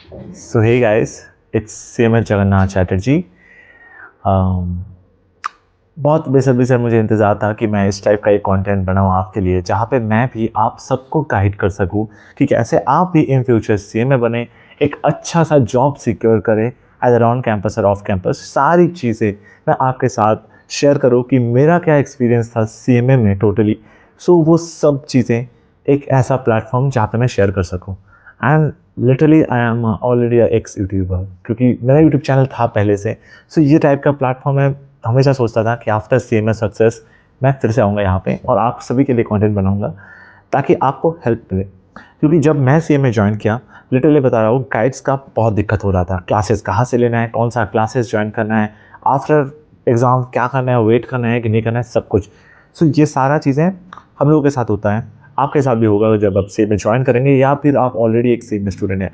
So hey guys, it's CML Jagannath Chatterjee. बहुत बेसब्री से मुझे इंतज़ार था कि मैं इस टाइप का एक कंटेंट बनाऊँ आपके लिए, जहाँ पे मैं भी आप सबको गाइड कर सकूँ कि कैसे आप भी इन फ्यूचर सीएमए बने, एक अच्छा सा जॉब सिक्योर करें एज़ ऑन कैंपस और ऑफ कैंपस। सारी चीज़ें मैं आपके साथ शेयर करूँ कि मेरा क्या एक्सपीरियंस था सीएमए में टोटली। सो वो सब चीज़ें एक ऐसा प्लेटफॉर्म जहाँ पे मैं शेयर कर सकूँ। And literally I am already x YouTuber, क्योंकि मेरा यूट्यूब चैनल था पहले से। सो ये टाइप का प्लेटफॉर्म है। हमेशा सोचता था कि आफ्टर सीएमए सक्सेस मैं फिर से आऊँगा यहाँ पे और आप सभी के लिए कंटेंट बनाऊँगा ताकि आपको हेल्प मिले। क्योंकि जब मैं सीएमए जॉइन किया, लिटरली बता रहा हूँ, गाइड्स का बहुत दिक्कत हो रहा था। क्लासेस कहाँ से लेना है, कौन सा क्लासेस जॉइन करना है, आफ्टर एग्ज़ाम क्या करना है, वेट करना है कि नहीं करना है, सब कुछ। सो ये सारा चीज़ें हम लोगों के साथ होता है, आपके साथ भी होगा जब आप सीएमए जॉइन करेंगे या फिर आप ऑलरेडी एक सीएमए स्टूडेंट हैं।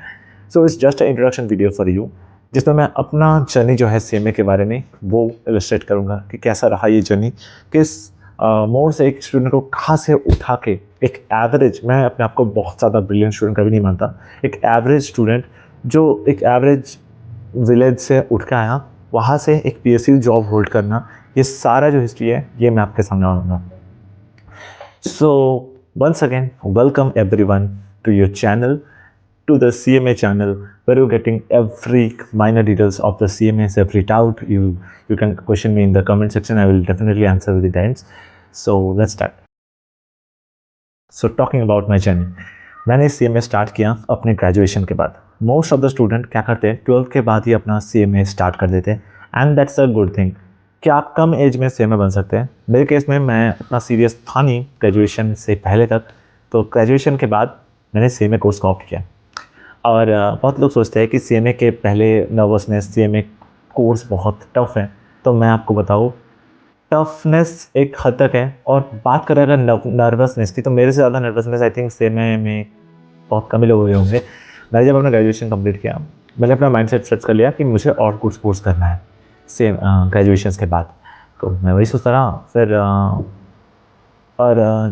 So it's just a introduction video for you, जिसमें मैं अपना जर्नी जो है सीएमए के बारे में वो इलस्ट्रेट करूँगा कि कैसा रहा ये जर्नी, किस मोड़ से एक स्टूडेंट को कहाँ से उठा के एक एवरेज, मैं अपने आप को बहुत ज़्यादा ब्रिलियंट स्टूडेंट कभी नहीं मानता, एक एवरेज स्टूडेंट जो एक एवरेज विलेज से उठ के आया, वहाँ से एक पीएसयू जॉब होल्ड करना, ये सारा जो हिस्ट्री है ये मैं आपके सामने आऊँगा। So once again, welcome everyone to your channel, to the CMA channel, where you're getting every minor details of the CMAs, every doubt. You can question me in the comment section. I will definitely answer with the ends. So let's start. So talking about my journey, मैंने CMA start किया अपने graduation के बाद। Most of the student क्या करते हैं, 12th के बाद ही अपना CMA स्टार्ट कर देते हैं, and that's a good thing कि आप कम एज में CMA बन सकते हैं। मेरे केस में मैं उतना सीरियस था नहीं ग्रेजुएशन से पहले तक, तो ग्रेजुएशन के बाद मैंने CMA कोर्स को ऑप्ट किया। और बहुत लोग सोचते हैं कि CMA के पहले नर्वसनेस, CMA कोर्स बहुत टफ है। तो मैं आपको बताऊँ, टफनेस एक हद तक है, और बात करें अगर नर्वसनेस की, तो मेरे से ज़्यादा नर्वसनेस आई थिंक सीएमए में बहुत कम ही लोग हुए होंगे। मैंने जब अपना ग्रेजुएशन कंप्लीट किया, मैंने अपना माइंडसेट सेट कर लिया कि मुझे और कुछ कोर्स करना है सेम ग्रेजुएशन के बाद। तो मैं वही सोचता रहा। फिर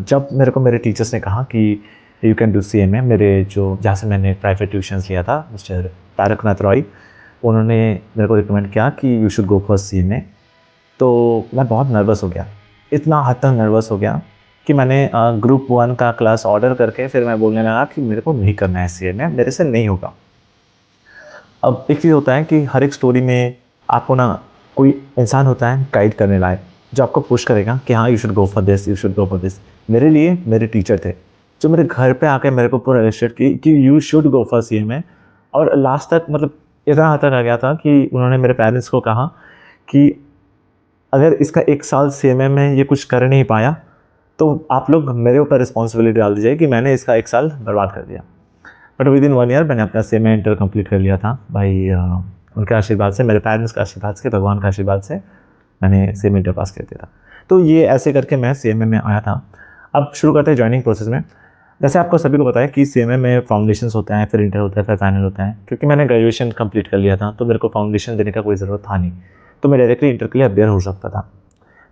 जब मेरे को मेरे टीचर्स ने कहा कि यू कैन डू सीएमए, मेरे जो जहाँ से मैंने प्राइवेट ट्यूशन्स लिया था, मिस्टर तारकनाथ रॉय, उन्होंने मेरे को रिकमेंड किया कि you should go for CMA. तो मैं बहुत नर्वस हो गया, इतना हद तक नर्वस हो गया कि मैंने ग्रुप 1 का क्लास ऑर्डर करके फिर मैं बोलने लगा कि मेरे को नहीं करना है सीएमए, मेरे से नहीं होगा। अब एक चीज़ होता है कि हर एक स्टोरी में आपको ना कोई इंसान होता है गाइड करने लायक, जो आपको पुश करेगा कि हाँ, you should go for this, you should go for this. मेरे लिए मेरे टीचर थे, जो मेरे घर पे आके मेरे को पूरा इलस्ट्रेट की कि you should go for CMA. और लास्ट तक मतलब इतना हद तक आ गया था कि उन्होंने मेरे पेरेंट्स को कहा कि अगर इसका 1 साल सीएमए में ये कुछ कर नहीं पाया, तो आप लोग मेरे ऊपर रिस्पॉन्सिबिलिटी डाल दीजिए कि मैंने इसका 1 साल बर्बाद कर दिया। बट विदिन 1 ईयर मैंने अपना सीएमए इंटर कंप्लीट कर लिया था भाई। उनके आशीर्वाद से, मेरे पेरेंट्स के आशीर्वाद से, भगवान का आशीर्वाद से मैंने सीएमए इंटर पास कर दिया था। तो ये ऐसे करके मैं सीएमए में आया था। अब शुरू करते हैं जॉइनिंग प्रोसेस में। जैसे आपको सभी को पता है कि सीएमए में फाउंडेशंस होते हैं, फिर इंटर होता है, फिर फाइनल होता है। क्योंकि मैंने ग्रेजुएशन कंप्लीट कर लिया था, तो मेरे को फाउंडेशन देने का कोई ज़रूरत था नहीं, तो मैं डायरेक्टली इंटर के लिए अपियर हो सकता था।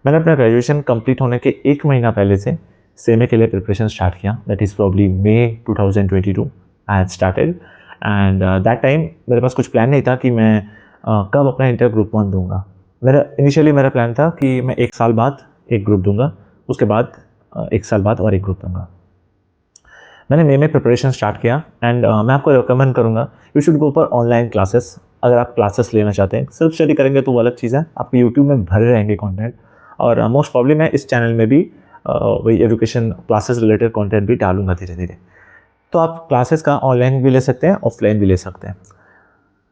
मैंने अपना ग्रेजुएशन कंप्लीट होने के 1 महीना पहले से सीएमए के लिए प्रिपरेशन स्टार्ट किया। That is probably May 2022 I had started. And that time मेरे पास कुछ प्लान नहीं था कि मैं कब अपना इंटर ग्रुप 1 दूंगा। मेरा प्लान था कि मैं 1 साल बाद एक ग्रुप दूंगा, उसके बाद 1 साल बाद और एक ग्रुप दूंगा। मैंने मई में प्रिपरेशन स्टार्ट किया। एंड मैं आपको रिकमेंड करूँगा, you should go for online classes. अगर आप क्लासेस लेना चाहते हैं, सेल्फ स्टडी करेंगे तो वो अलग चीज़ है, आपके यूट्यूब में भरे रहेंगे कंटेंट। और मोस्ट प्रॉब्ली मैं इस चैनल में भी वही एजुकेशन क्लासेस रिलेटेड कंटेंट भी डालूंगा धीरे धीरे। तो आप क्लासेस का ऑनलाइन भी ले सकते हैं, ऑफलाइन भी ले सकते हैं।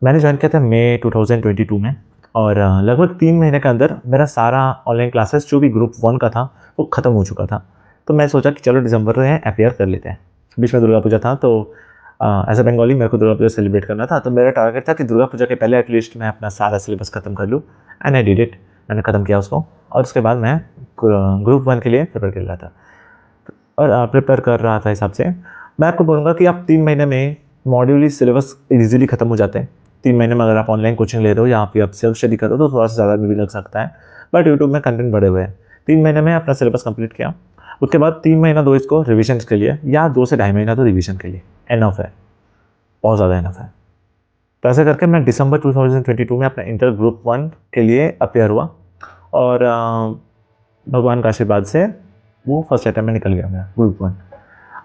मैंने ज्वाइन किया था मई 2022 में, और लगभग 3 महीने के अंदर मेरा सारा ऑनलाइन क्लासेस जो भी ग्रुप 1 का था वो ख़त्म हो चुका था। तो मैं सोचा कि चलो दिसंबर में अपियर कर लेते हैं। बीच में दुर्गा पूजा था, तो एज अ बंगाली मेरे को दुर्गा पूजा सेलिब्रेट करना था। तो मेरा टारगेट था कि दुर्गा पूजा के पहले एटलीस्ट मैं अपना सारा सिलेबस ख़त्म कर लूँ। And I did it. मैंने ख़त्म किया उसको, और उसके बाद मैं ग्रुप 1 के लिए प्रिपेयर कर रहा था। और प्रिपेयर कर रहा था हिसाब से मैं आपको बोलूँगा कि आप 3 महीने में मॉड्यूली सिलेबस ईजिली ख़त्म हो जाते हैं। 3 महीने में अगर आप ऑनलाइन कोचिंग ले रहे हो या फिर आप सेल्फ स्टडी कर रहे हो तो थोड़ा सा ज़्यादा भी लग सकता है, बट यूट्यूब में कंटेंट बढ़े हुए हैं। 3 महीने में अपना सिलेबस कंप्लीट किया। उसके बाद 3 महीना दो इसको रिविजन के लिए, या 2 से ढाई महीना तो रिविजन के लिए इनफ है, बहुत ज़्यादा इनफ है। तो ऐसा करके मैं दिसंबर 2022 में अपना इंटर ग्रुप 1 के लिए अपेयर हुआ और भगवान का आशीर्वाद से वो फर्स्ट अटेम्प्ट में निकल गया मेरा ग्रुप 1।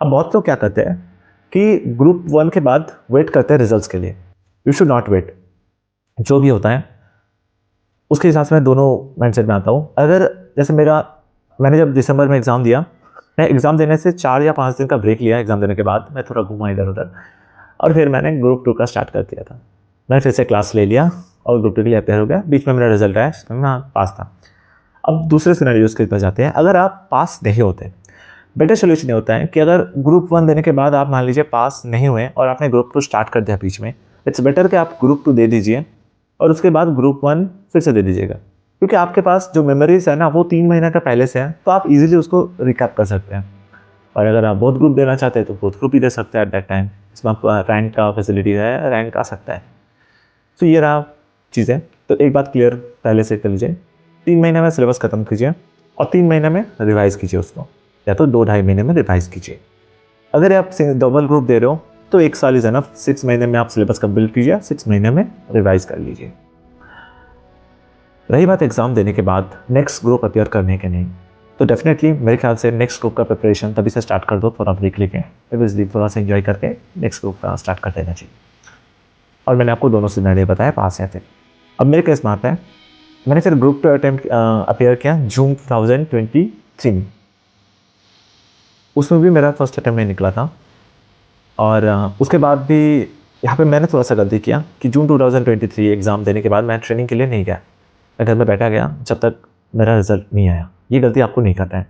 अब बहुत लोग क्या करते हैं कि ग्रुप 1 के बाद वेट करते हैं रिजल्ट्स के लिए। You should not wait. जो भी होता है उसके हिसाब से मैं दोनों माइंडसेट में आता हूँ। अगर जैसे मैंने जब दिसंबर में एग्ज़ाम दिया, मैं एग्ज़ाम देने से 4 या 5 दिन का ब्रेक लिया एग्ज़ाम देने के बाद। मैं थोड़ा घूमा इधर उधर और फिर मैंने ग्रुप 2 का स्टार्ट कर दिया था। मैं फिर से क्लास ले लिया और ग्रुप 2 के लिए अपेयर हो गया। बीच में मेरा रिजल्ट आया, इसमें मैं पास था। अब दूसरे सिनेरियोज़ के पास जाते हैं। अगर आप पास नहीं होते, बेटर सोल्यूशन ये होता है कि अगर ग्रुप 1 देने के बाद आप मान लीजिए पास नहीं हुए और आपने ग्रुप 2 स्टार्ट कर दिया बीच में, इट्स बेटर कि आप ग्रुप 2 दे दीजिए और उसके बाद ग्रुप 1 फिर से दे दीजिएगा। क्योंकि आपके पास जो मेमोरीज है ना वो 3 महीने का पहले से है, तो आप इजीली उसको रिकैप कर सकते हैं। और अगर आप बोथ ग्रुप देना चाहते हैं तो बोथ ग्रुप ही दे सकते हैं एट दैट टाइम। इसमें आपको रैंक का फैसिलिटी है, रैंक आ सकता है। तो ये रहा चीज़ें। तो एक बात क्लियर पहले से कर लीजिए, 3 महीने में सिलेबस खत्म कीजिए और 3 महीने में रिवाइज़ कीजिए उसको, या तो 2 ढाई महीने में रिवाइज़ कीजिए। अगर आप डबल ग्रुप दे रहे हो तो 1 साल इज़ एनफ। 6 महीने में आप सिलेबस कंप्लीट कीजिए, 6 महीने में रिवाइज़ कर लीजिए। रही बात एग्ज़ाम देने के बाद नेक्स्ट ग्रुप अपेयर करने के नहीं, तो डेफिनेटली मेरे ख्याल से नेक्स्ट ग्रुप का प्रिपरेशन तभी से स्टार्ट कर दो, थोड़ा ब्रेक लेके फिर थोड़ा सा एंजॉय करके नेक्स्ट ग्रुप का स्टार्ट कर देना चाहिए। और मैंने आपको दोनों सिनेरियो बताया, पास या फेल। अब मेरे केस में आता है, मैंने फिर ग्रुप 2 अटेम्प्ट अपेयर किया जून 2023 में। उसमें भी मेरा फर्स्ट अटेम्प्ट नहीं निकला था और उसके बाद भी यहाँ पे मैंने थोड़ा सा गलती किया कि जून 2023 एग्ज़ाम देने के बाद मैं ट्रेनिंग के लिए नहीं गया। मैं घर में बैठा गया जब तक मेरा रिजल्ट नहीं आया। ये गलती आपको नहीं करना है।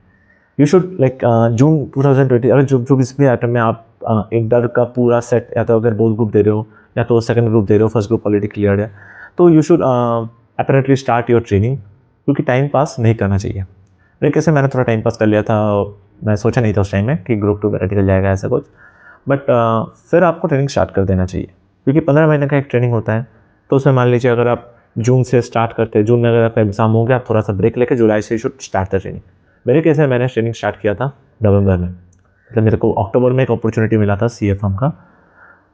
यू शुड लाइक जून 2020 अगर जो भी आइटम में आप इंटर का पूरा सेट, या तो अगर बोथ ग्रुप दे रहे हो या तो सेकंड ग्रुप दे रहे हो, फर्स्ट ग्रुप ऑलरेडी क्लियर है, तो you should apparently start your training, क्योंकि टाइम पास नहीं करना चाहिए। लेकिन कैसे मैंने थोड़ा टाइम पास कर लिया था, मैं सोचा नहीं था उस टाइम में कि ग्रुप 2 मेरा निकल जाएगा ऐसा कुछ। बट फिर आपको ट्रेनिंग स्टार्ट कर देना चाहिए, क्योंकि 15 महीने का एक ट्रेनिंग होता है। तो उसमें मान लीजिए अगर आप जून से स्टार्ट करते हैं, जून में अगर आपका एग्जाम हो गया, आप थोड़ा सा ब्रेक लेकर जुलाई से शुड स्टार्ट द ट्रेनिंग। मेरे केस में मैंने ट्रेनिंग स्टार्ट किया था नवंबर में। मतलब मेरे को अक्टूबर में एक अपॉर्चुनिटी मिला था CA फर्म का,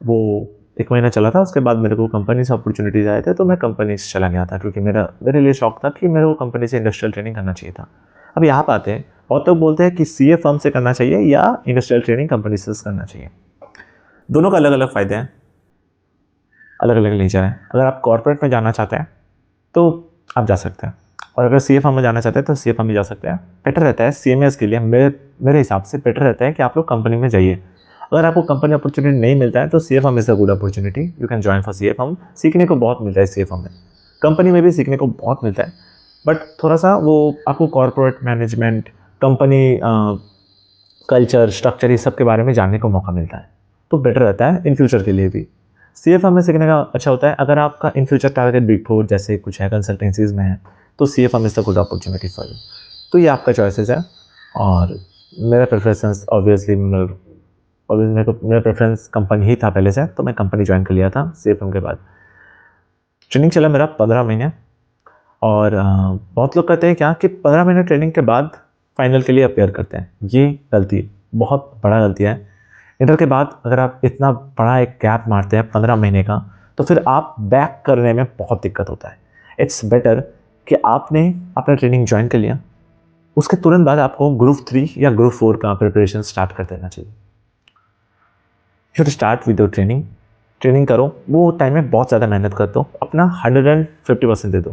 वो 1 महीना चला था। उसके बाद मेरे को कंपनी से अपॉर्चुनिटीज़ आए थे, तो मैं कंपनी से चला गया था, क्योंकि मेरे लिए शौक था कि मेरे को कंपनी से इंडस्ट्रियल ट्रेनिंग करना चाहिए था। अब यहाँ पर आते हैं, बहुत लोग बोलते हैं कि CA फर्म से करना चाहिए या इंडस्ट्रियल ट्रेनिंग कंपनी से करना चाहिए। दोनों का अलग अलग फ़ायदे हैं, अलग अलग नेचर है। अगर आप कॉर्पोरेट में जाना चाहते हैं तो आप जा सकते हैं, और अगर CA फर्म में जाना चाहते हैं तो CA फर्म में जा सकते हैं। बेटर रहता है CMS के लिए, मेरे हिसाब से बेटर रहता है कि आप लोग कंपनी में जाइए। अगर आपको कंपनी अपॉर्चुनिटी नहीं मिलता है तो CA firm is a good opportunity, you can join for CA firm. सीखने को बहुत मिलता है CA फर्म में, कंपनी में भी सीखने को बहुत मिलता है, बट थोड़ा सा वो आपको corporate management, company culture, structure, ये सब के बारे में जानने को मौका मिलता है, तो बेटर रहता है इन फ्यूचर के लिए भी। CA फर्म में सीखने का अच्छा होता है। अगर आपका in future target big four जैसे कुछ है, कंसल्टेंसीज में है, तो CA firm is the good opportunity for you. तो ये आपका चॉइसेस है, और मेरा प्रेफरेंस ऑब्वियसली मेरा प्रेफरेंस कंपनी ही था पहले से, तो मैं कंपनी ज्वाइन कर लिया था CA फर्म के बाद। ट्रेनिंग चला मेरा 15 महीने, और बहुत लोग कहते हैं क्या कि 15 महीने ट्रेनिंग के बाद फाइनल के लिए अपेयर करते हैं। ये गलती, बहुत बड़ा गलती है। इंटर के बाद अगर आप इतना बड़ा एक गैप मारते हैं 15 महीने का, तो फिर आप बैक करने में बहुत दिक्कत होता है। इट्स बेटर कि आपने अपना ट्रेनिंग ज्वाइन कर लिया, उसके तुरंत बाद आपको ग्रुप 3 या ग्रुप 4 का प्रिपरेशन स्टार्ट कर देना चाहिए। Should start with your training. Training करो, वो टाइम में बहुत ज़्यादा मेहनत कर दो, अपना 150% दे दो,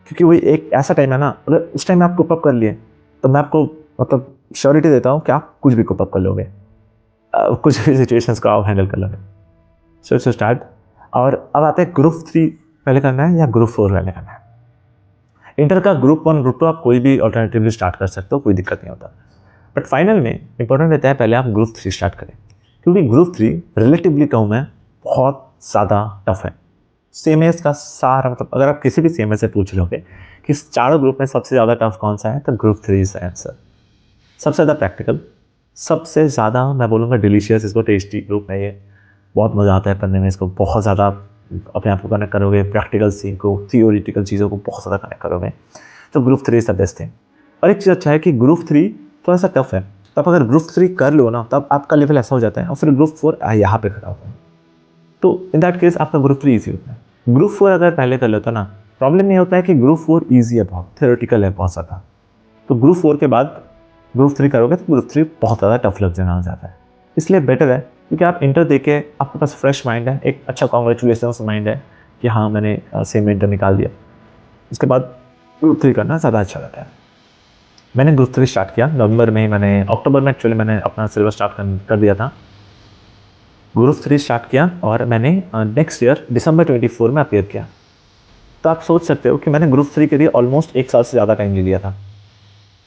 क्योंकि वही एक ऐसा टाइम है ना, अगर उस टाइम में आप कोप अप कर लिए तो मैं आपको मतलब श्योरिटी देता हूँ कि आप कुछ भी कोप अप कर लोगे, कुछ भी सिचुएशंस को आप हैंडल कर लोगे। So start. और अब आता है ग्रुप 3 पहले करना है या ग्रुप 4 पहले करना है। इंटर का ग्रुप 1 ग्रुप 2 आप कोई भी ऑल्टरनेटिवली स्टार्ट कर सकते हो, कोई दिक्कत नहीं होता। बट फाइनल में इंपॉर्टेंट रहता है पहले आप ग्रुप 3 स्टार्ट करें, क्योंकि ग्रुप 3 रिलेटिवली कहूँ मैं बहुत ज़्यादा टफ है। CMS का सारा मतलब अगर आप किसी भी CMS से पूछ लोगे कि इस चारों ग्रुप में सबसे ज़्यादा टफ कौन सा है, तो ग्रुप 3 इज आंसर। सबसे ज़्यादा प्रैक्टिकल, सबसे ज़्यादा मैं बोलूँगा डिलीशियस, इसको टेस्टी ग्रुप है ये। बहुत मज़ा आता है पढ़ने में इसको, बहुत ज़्यादा अपने आप को कनेक्ट करोगे, प्रैक्टिकल को थियोरिटिकल चीज़ों को बहुत ज़्यादा कनेक्ट करोगे, तो group 3 is the best thing. और एक चीज़ अच्छा है कि ग्रुप 3 थोड़ा सा टफ है, तब अगर ग्रुप 3 कर लो ना, तब आपका लेवल ऐसा हो जाता है, और फिर ग्रुप 4 यहाँ पे खड़ा होता है। तो इन दैट केस आपका ग्रुप 3 ईजी होता है। ग्रुप 4 अगर पहले कर लेते हो ना, प्रॉब्लम ये होता है कि ग्रुप 4 ईजी है बहुत, थ्योरेटिकल है बहुत ज़्यादा। तो ग्रुप 4 के बाद ग्रुप 3 करोगे तो ग्रुप 3 बहुत ज़्यादा टफ लग जाना जाता है। इसलिए बेटर है क्योंकि आप इंटर देके आपके पास फ्रेश माइंड है, एक अच्छा कॉन्ग्रेचुलेशन माइंड है कि हाँ मैंने सेम इंटर निकाल दिया। उसके बाद ग्रुप 3 करना ज़्यादा अच्छा रहता है। मैंने ग्रुप 3 स्टार्ट किया नवंबर में, मैंने अक्टूबर में एक्चुअली मैंने अपना सिलेबस स्टार्ट कर दिया था। ग्रुप 3 स्टार्ट किया और मैंने नेक्स्ट ईयर दिसंबर 24 में अपीयर किया। तो आप सोच सकते हो कि मैंने ग्रुप 3 के लिए ऑलमोस्ट 1 साल से ज़्यादा टाइम ले लिया था,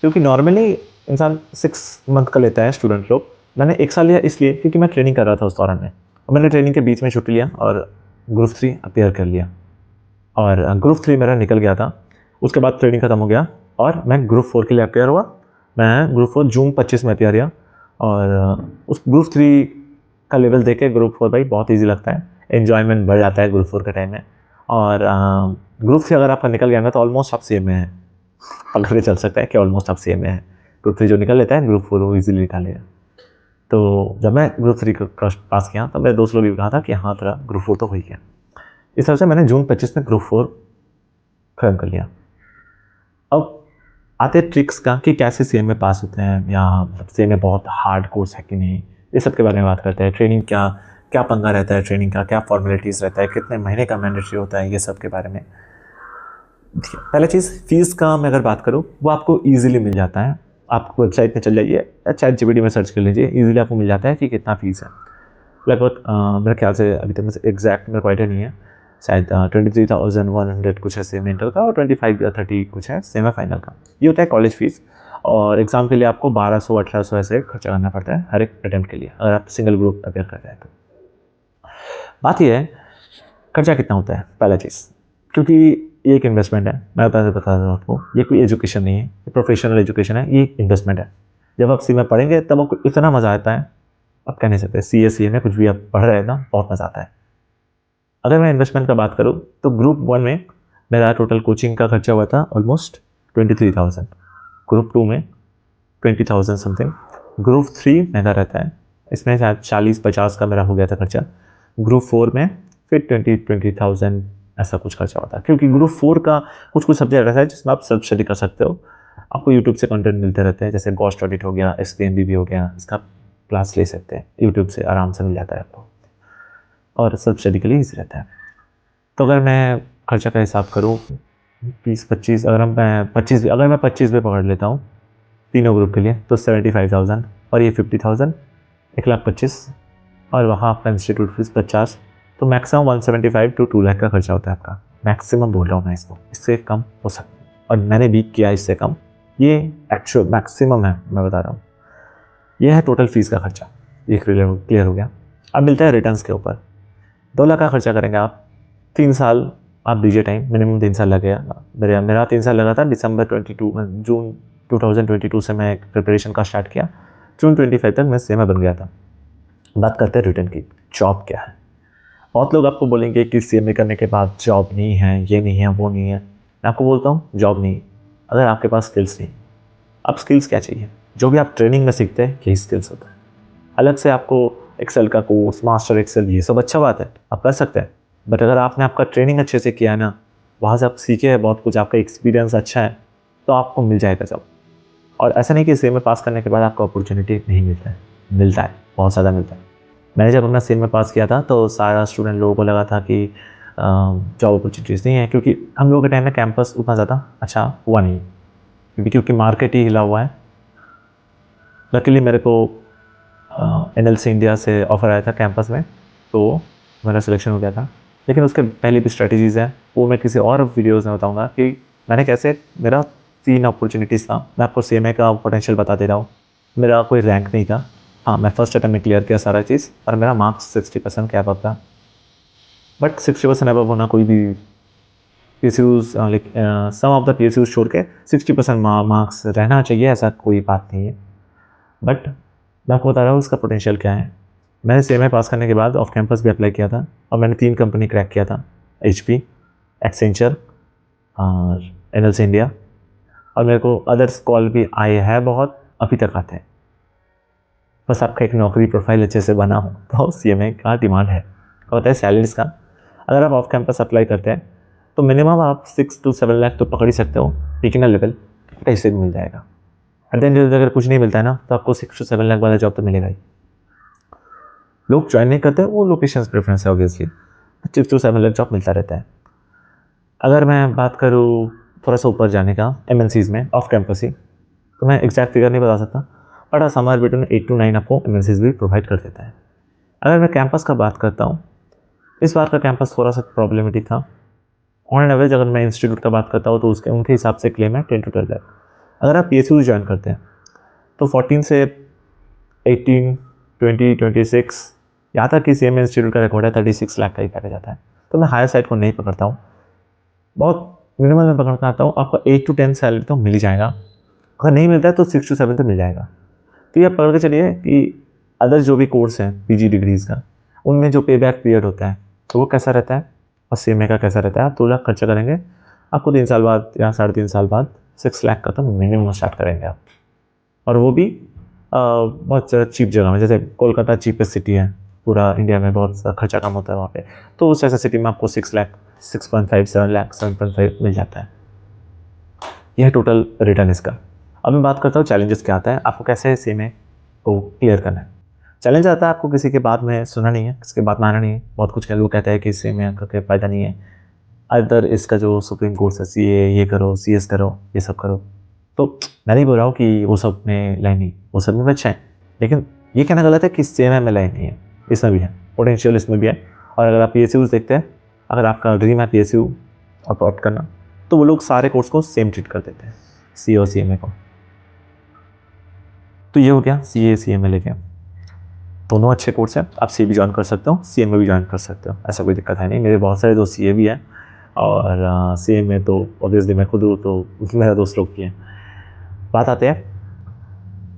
क्योंकि नॉर्मली इंसान 6 मंथ का लेता है स्टूडेंट लोग। मैंने 1 साल लिया इसलिए क्योंकि मैं ट्रेनिंग कर रहा था उस दौरान में, और मैंने ट्रेनिंग के बीच में छुट्टी लिया और ग्रुप 3 अपीयर कर लिया, और ग्रुप 3 मेरा निकल गया था। उसके बाद ट्रेनिंग खत्म हो गया और मैं ग्रुप 4 के लिए अपीयर हुआ। मैं ग्रुप 4 जून 25 में अपीयर किया, और उस ग्रुप 3 का लेवल देख के ग्रुप 4 भाई बहुत ईजी लगता है, एन्जॉयमेंट बढ़ जाता है ग्रुप 4 के टाइम में। और ग्रुप 3 अगर आपका निकल गया ना तो ऑलमोस्ट आप सेम में है, पकड़ के चल सकता है कि ऑलमोस्ट आप सेम में है। ग्रुप 3 जो निकल लेता है ग्रुप 4 वो ईजिली निकालेगा। तो जब मैं ग्रुप 3 का पास किया तो मेरे दोस्त लोग भी कहा था कि हाँ तेरा ग्रुप 4 तो हो ही गया। इस तरह से मैंने जून 25 में ग्रुप 4 खत्म कर लिया। अब आते ट्रिक्स का कि कैसे सीएम में पास होते हैं, या सीएम में बहुत हार्ड कोर्स है कि नहीं, ये सब के बारे में बात करते हैं। ट्रेनिंग क्या क्या पंगा रहता है, ट्रेनिंग का क्या फॉर्मेलिटीज़ रहता है, कितने महीने का मैंडेटरी होता है, ये सब के बारे में। पहले चीज़ फीस का मैं अगर बात करूँ, वो आपको ईजिली मिल जाता है। आप वेबसाइट पे चल जाइए या ChatGPT में सर्च कर लीजिए, ईजिली आपको मिल जाता है कि कितना फीस है। लगभग मेरे ख्याल से अभी तक एग्जैक्ट मेरे को आइडिया नहीं है, शायद 23,100 कुछ है सेम इंटर का, और 25 या 30 कुछ है सेमी फाइनल का। ये होता है कॉलेज फीस। और एग्ज़ाम के लिए आपको 1200-1800 ऐसे खर्चा करना पड़ता है हर एक अटैम्प्ट के लिए, अगर आप सिंगल ग्रुप अपेयर कर रहे हैं तो। बात ये है खर्चा कितना होता है, पहला चीज़, क्योंकि ये एक इन्वेस्टमेंट है। मैं पहले बता रहा हूँ आपको, ये कोई एजुकेशन नहीं है, ये प्रोफेशनल एजुकेशन है, ये इन्वेस्टमेंट है। जब आप सी में पढ़ेंगे तब आपको इतना मज़ा आता है, आप कह नहीं सकते। सी ए में कुछ भी आप पढ़ रहे हैं ना, बहुत मज़ा आता है। अगर मैं इन्वेस्टमेंट का बात करूँ तो ग्रुप 1 में मेरा टोटल कोचिंग का खर्चा हुआ था ऑलमोस्ट 23,000, ग्रुप 2 में 20,000 समथिंग, ग्रुप 3 महंगा रहता है, इसमें शायद 40-50 का मेरा हो गया था खर्चा। ग्रुप 4 में फिर 20,000 ऐसा कुछ खर्चा होता है, क्योंकि ग्रुप 4 का कुछ कुछ सब्जेक्ट रहता है जिसमें आप सेल्फ स्टडी कर सकते हो। आपको यूट्यूब से कंटेंट मिलते रहते हैं, जैसे गोस्ट ऑडिट हो गया, SPMB हो गया, इसका क्लास ले सकते हैं यूट्यूब से, आराम से मिल जाता है आपको, और सेल्फ स्टडी के लिए ईजी रहता है। तो अगर मैं खर्चा का हिसाब करूँ 20-25, अगर मैं 25 पे पकड़ लेता हूँ तीनों ग्रुप के लिए, तो 75,000, और ये 50,000, 1,25,000, और वहाँ आपका इंस्टीट्यूट फीस 50, तो मैक्सिमम 175 to 2 लाख का खर्चा होता है आपका। मैक्सिमम बोल रहा हूँ मैं इसको, इससे कम हो सकता है, और मैंने भी किया इससे कम, ये एक्चुअल मैक्सिमम है मैं बता रहा हूँ। ये है टोटल फीस का खर्चा, ये क्लियर हो गया। अब मिलता है रिटर्न्स के ऊपर। 2 लाख का खर्चा करेंगे आप, 3 साल आप दीजिए टाइम, मिनिमम 3 साल लगेगा। मेरा 3 साल लगा था। जून 2022 से मैं प्रिपरेशन का स्टार्ट किया, जून 25 तक मैं सेमा बन गया था। बात करते हैं रिटर्न की, जॉब क्या है। बहुत लोग आपको बोलेंगे कि CMA करने के बाद जॉब नहीं है, ये नहीं है, वो नहीं है। मैं आपको बोलता हूँ जॉब नहीं, अगर आपके पास स्किल्स नहीं। अब स्किल्स क्या चाहिए, जो भी आप ट्रेनिंग में सीखते हैं यही स्किल्स होता है। अलग से आपको एक्सेल का कोर्स, मास्टर एक्सेल, ये सब अच्छा बात है, आप कर सकते हैं। बट अगर आपने आपका ट्रेनिंग अच्छे से किया है ना, वहाँ से आप सीखे हैं बहुत कुछ, आपका एक्सपीरियंस अच्छा है, तो आपको मिल जाएगा जॉब। और ऐसा नहीं कि CMA पास करने के बाद आपको अपॉर्चुनिटी नहीं मिलता है, मिलता है, बहुत ज़्यादा मिलता है। मैंने जब अपना CMA पास किया था तो सारा स्टूडेंट लोगों को लगा था कि जॉब अपॉर्चुनिटीज़ नहीं है, क्योंकि हम लोगों के टाइम में कैंपस उतना ज़्यादा अच्छा हुआ नहीं, क्योंकि मार्केट ही हिला हुआ है। लकीली मेरे को NLC इंडिया से ऑफ़र आया था कैंपस में, तो मेरा सिलेक्शन हो गया था। लेकिन उसके पहले भी स्ट्रैटेजीज़ हैं, वो मैं किसी और वीडियोज़ में बताऊँगा कि मैंने कैसे, मेरा 3 अपॉर्चुनिटीज़ था। मैं आपको CMA का पोटेंशियल बता दे रहा हूँ। मेरा कोई रैंक नहीं था, हाँ मैं फर्स्ट अटेम्प्ट में क्लियर किया सारा चीज़, और मेरा मार्क्स 60% कैप अप था। बट 60% अबव होना कोई भी PSUs, some of the PSUs छोड़ के 60% मार्क्स रहना चाहिए, ऐसा कोई बात नहीं है। बट मैं आपको बता रहा हूँ उसका पोटेंशियल क्या है। मैंने CMA पास करने के बाद ऑफ कैंपस भी अप्लाई किया था, और मैंने 3 कंपनी क्रैक किया था, HP, एक्सेंचर और NLC इंडिया। और मेरे को अदर्स कॉल भी आए हैं बहुत, अभी तक आते हैं। बस आपका एक नौकरी प्रोफाइल अच्छे से बना हो तो CMA का डिमांड है। होता है सैलरीज का। अगर आप ऑफ कैंपस अप्लाई करते हैं तो मिनिमम आप 6 to 7 लाख तो पकड़ ही सकते हो, बिगिनर लेवल कहीं से भी मिल जाएगा। एट द एंड अगर कुछ नहीं मिलता है ना तो आपको 6 to 7 लाख वाला जॉब तो मिलेगा ही। लोग ज्वाइन नहीं करते, वो लोकेशन प्रेफरेंस है ऑब्वियसली, 6 to 7 लाख जॉब मिलता रहता है। अगर मैं बात करूँ थोड़ा सा ऊपर जाने का MNCs में ऑफ कैंपस ही, तो मैं एग्जैक्ट फिगर नहीं बता सकता, बट समवेयर बिटवीन 8 to 9 आपको MNCs भी प्रोवाइड कर देता है। अगर मैं कैंपस का बात करता हूँ, इस बार का कैंपस थोड़ा सा प्रॉब्लमेटिक था। ऑन एवरेज अगर मैं इंस्टीट्यूट का बात करता हूँ तो उसके उनके हिसाब से क्लेम है 10 to 12 लाख। अगर आप PSU ज्वाइन करते हैं तो 14 से 18, 20, 26, यहाँ तक कि CMA इंस्टीट्यूट का रिकॉर्ड है 36 लाख का ही काटा जाता है। तो मैं हायर साइड को नहीं पकड़ता हूँ, बहुत मिनिमल में पकड़ना आता हूँ। आपको 8 to 10 सैलरी तो मिल ही जाएगा, अगर नहीं मिलता है तो 6 to 7 तो मिल जाएगा। तो ये आप पकड़ के चलिए कि अदर जो भी कोर्स हैं PG डिग्रीज़ का, उनमें जो पे बैक पीरियड होता है तो वो कैसा रहता है और CMA का कैसा रहता है। आप 2 लाख खर्चा करेंगे, आपको 3 साल बाद या 3.5 साल बाद 6 लाख का तो मिनिमम स्टार्ट करेंगे आप, और वो भी बहुत चीप जगह में। जैसे कोलकाता चीपेस्ट सिटी है पूरा इंडिया में, बहुत खर्चा कम होता है वहाँ पे, तो उस ऐसा सिटी में आपको 6 लाख, 6.5, 7 लाख, 7.5 मिल जाता है। यह टोटल रिटर्न इसका। अब मैं बात करता हूँ चैलेंजेस क्या आता है, आपको कैसे CMA को क्लियर करना है। चैलेंज आता है आपको किसी के बात में सुनना नहीं है, किसी के बात मानना नहीं है। बहुत कुछ लोग कहते हैं कि CMA करके फ़ायदा नहीं है, अदर इसका जो सुप्रीम कोर्ट है CA ये करो, CS करो, ये सब करो। तो मैं नहीं बोल रहा हूँ कि वो सब में लाइन नहीं, वो सब में अच्छा है, लेकिन ये कहना गलत है कि CMA में लाइन नहीं है। इसमें भी है पोटेंशियल, इसमें भी है। और अगर आप PSU देखते हैं, अगर आपका ड्रीम है PSU ऑप्ट करना, तो वो लोग सारे कोर्स को सेम ट्रीट कर देते हैं, CA और CMA को। तो ये हो गया CA CMA लेके, दोनों अच्छे कोर्स हैं। आप CA भी ज्वाइन कर सकते हो, CMA भी ज्वाइन कर सकते हो, ऐसा कोई दिक्कत है नहीं। मेरे बहुत सारे दोस्त CA भी हैं और CMA तो ऑब्वियसली मैं खुद हूँ, तो मेरा दोस्त लोग भी हैं। बात आते हैं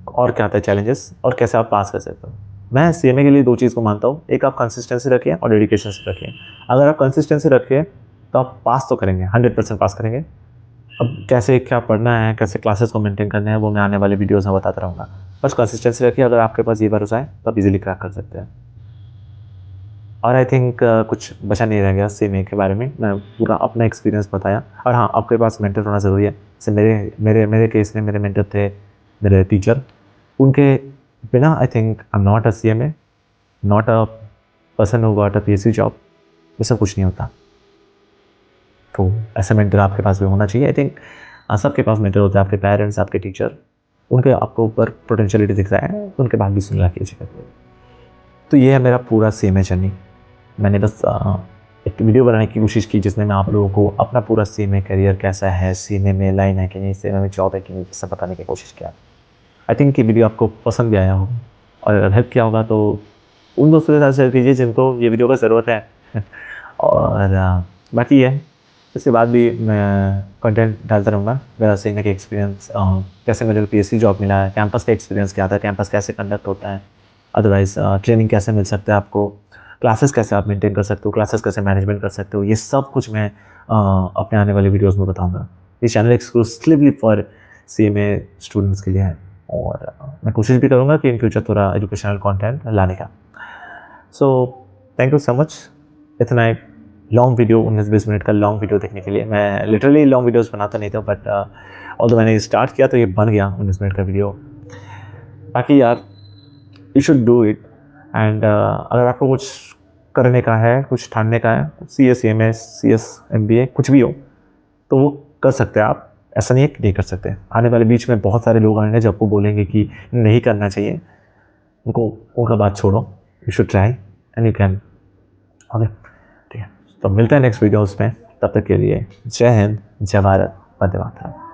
और क्या आता है चैलेंजेस और कैसे आप पास कर सकते हो। मैं CMA के लिए 2 चीज़ को मानता हूँ, एक आप कंसिस्टेंसी रखिए और डेडिकेशन से रखिए। अगर आप कंसिस्टेंसी रखिए तो आप पास तो करेंगे, 100% पास करेंगे। अब कैसे क्या पढ़ना है, कैसे क्लासेस को मेंटेन करना है, वो मैं आने वाले वीडियोज़ में बताता रहूँगा। बस कंसिस्टेंसी रखिए, अगर आपके पास ये भरोसा है तो आप इजीली क्रैक कर सकते हैं। और आई थिंक कुछ बचा नहीं रह गया CMA के बारे में, मैं पूरा अपना एक्सपीरियंस बताया। और हाँ, आपके पास मेंटर होना ज़रूरी है। जैसे मेरे केस में मेरे मेंटर थे मेरे टीचर, उनके बिना I think I am not a CMA, not a person who got a PSU job, ये सब कुछ नहीं होता। तो ऐसा मेंटर आपके पास भी होना चाहिए। आई थिंक सबके पास मेंटर होता है, आपके पेरेंट्स, आपके टीचर, उनके आपको ऊपर पोटेंशियलिटी दिख रहा है, उनके बाद भी सुन कीजिएगा। तो ये है मेरा पूरा CMA जर्नी। मैंने बस एक वीडियो बनाने की कोशिश की जिसमें मैं आप लोगों को अपना पूरा CMA करियर कैसा है, CMA में लाइन है कि नहीं, CMA में जॉब है कि नहीं, सब बताने की कोशिश किया। आई थिंक ये वीडियो आपको पसंद भी आया होगा, और अगर हेल्प किया होगा तो उन दोस्तों के साथ शेयर कीजिए जिनको ये वीडियो का ज़रूरत है। और बाकी ये है, इसके बाद भी मैं कंटेंट डालता रहूँगा मेरा CMA का एक्सपीरियंस, कैसे मुझे PSU जॉब मिला है, कैंपस का एक्सपीरियंस क्या था, कैंपस कैसे कंडक्ट होता है, अदरवाइज़ ट्रेनिंग कैसे मिल सकता है आपको, क्लासेस कैसे आप मेंटेन कर सकते हो, क्लासेस कैसे मैनेजमेंट कर सकते हो, ये सब कुछ मैं अपने आने वाले वीडियोस में बताऊंगा। ये channel exclusively for CMA students के लिए है, और मैं कोशिश भी करूँगा कि इन फ्यूचर थोड़ा एजुकेशनल कंटेंट लाने का। So thank you so much. इतना एक लॉन्ग वीडियो, 19-20 मिनट का लॉन्ग वीडियो देखने के लिए। मैं लिटरली लॉन्ग वीडियोज़ बनाता नहीं था, बट ऑल्दो मैंने स्टार्ट किया तो ये बन गया 19 मिनट का वीडियो। बाकी यार, you should do it. And अगर आपको कुछ करने का है, कुछ ठानने का है, CS CMA CS MBA कुछ भी हो, तो वो कर सकते हैं आप। ऐसा नहीं है कि नहीं कर सकते। आने वाले बीच में बहुत सारे लोग आएंगे जो आपको बोलेंगे कि नहीं करना चाहिए, उनको उनका बात छोड़ो। You should try and you can. Okay, ठीक है, तो मिलते हैं नेक्स्ट वीडियोज़ में। तब तक के लिए जय हिंद, जय भारत, वंदे मातरम।